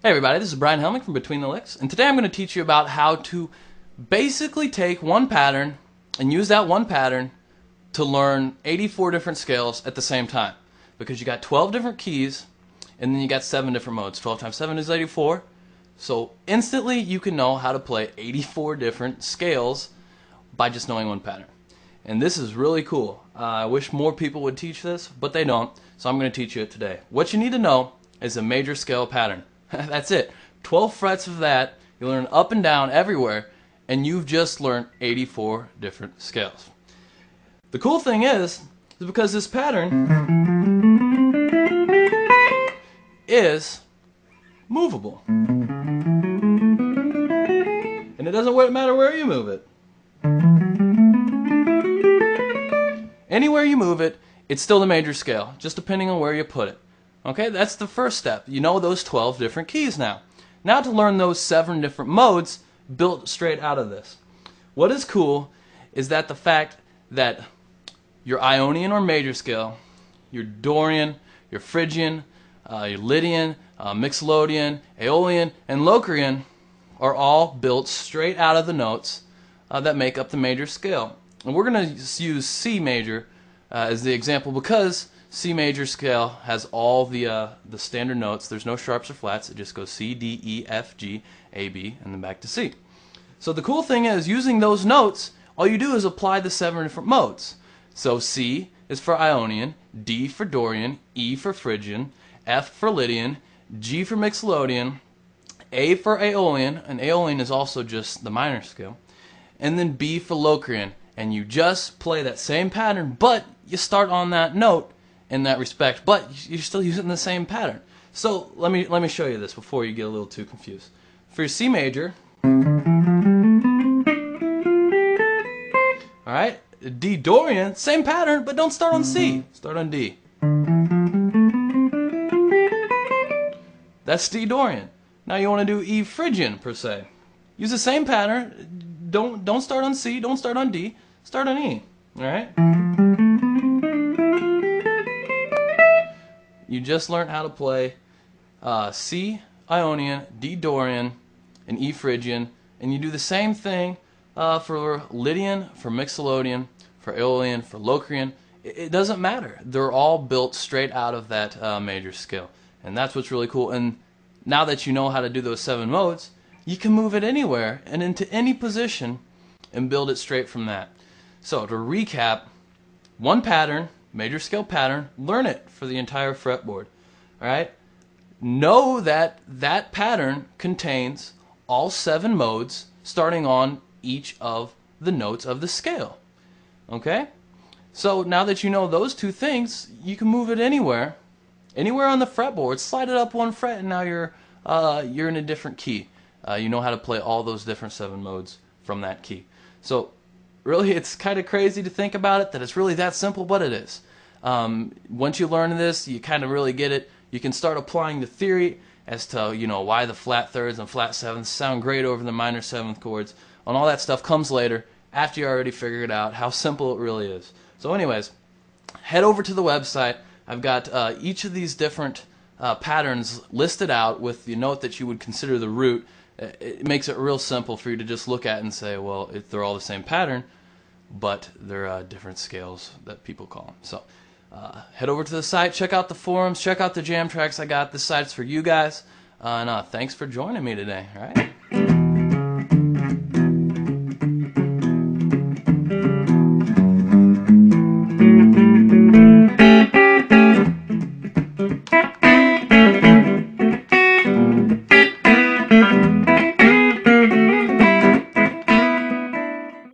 Hey everybody, this is Brian Helmick from Between the Licks, and today I'm going to teach you about how to basically take one pattern and use that one pattern to learn 84 different scales at the same time. Because you got 12 different keys, and then you got 7 different modes. 12 times 7 is 84. So instantly you can know how to play 84 different scales by just knowing one pattern. And this is really cool. I wish more people would teach this, but they don't, so I'm going to teach you it today. What you need to know is a major scale pattern. That's it. 12 frets of that, you learn up and down everywhere, and you've just learned 84 different scales. The cool thing is because this pattern is movable. And it doesn't matter where you move it. Anywhere you move it, it's still the major scale, just depending on where you put it. Okay, that's the first step. You know those 12 different keys now. Now to learn those 7 different modes built straight out of this. What is cool is that the fact that your Ionian or major scale, your Dorian, your Phrygian, your Lydian, Mixolydian, Aeolian, and Locrian are all built straight out of the notes that make up the major scale. And we're going to use C major as the example because C major scale has all the standard notes. There's no sharps or flats. It just goes C, D, E, F, G, A, B, and then back to C. So the cool thing is, using those notes, all you do is apply the 7 different modes. So C is for Ionian, D for Dorian, E for Phrygian, F for Lydian, G for Mixolydian, A for Aeolian, and Aeolian is also just the minor scale, and then B for Locrian. And you just play that same pattern, but you start on that note in that respect, but you're still using the same pattern. So let me show you this before you get a little too confused. For your C major, all right, D Dorian, same pattern, but don't start on C. Start on D. That's D Dorian. Now you want to do E Phrygian per se. Use the same pattern. Don't start on C. Don't start on D. Start on E. All right. You just learned how to play C Ionian, D Dorian, and E Phrygian, and you do the same thing for Lydian, for Mixolydian, for Aeolian, for Locrian. It doesn't matter. They're all built straight out of that major scale, and that's what's really cool. And now that you know how to do those 7 modes, you can move it anywhere and into any position and build it straight from that. So to recap, one pattern, major scale pattern, learn it for the entire fretboard. All right? Know that that pattern contains all 7 modes starting on each of the notes of the scale. Okay? So now that you know those 2 things, you can move it anywhere on the fretboard. Slide it up 1 fret and now you're in a different key. You know how to play all those different 7 modes from that key. So really, it's kind of crazy to think about it, that it's really that simple, but it is. Once you learn this, you kind of really get it. You can start applying the theory as to why the flat thirds and flat sevenths sound great over the minor 7th chords. And all that stuff comes later after you already figured out how simple it really is. So anyways, head over to the website. I've got each of these different patterns listed out with the note that you would consider the root. It makes it real simple for you to just look at and say, well, they're all the same pattern, but they're different scales that people call them. So head over to the site, check out the forums, check out the jam tracks I got. This site's for you guys, and thanks for joining me today. All right.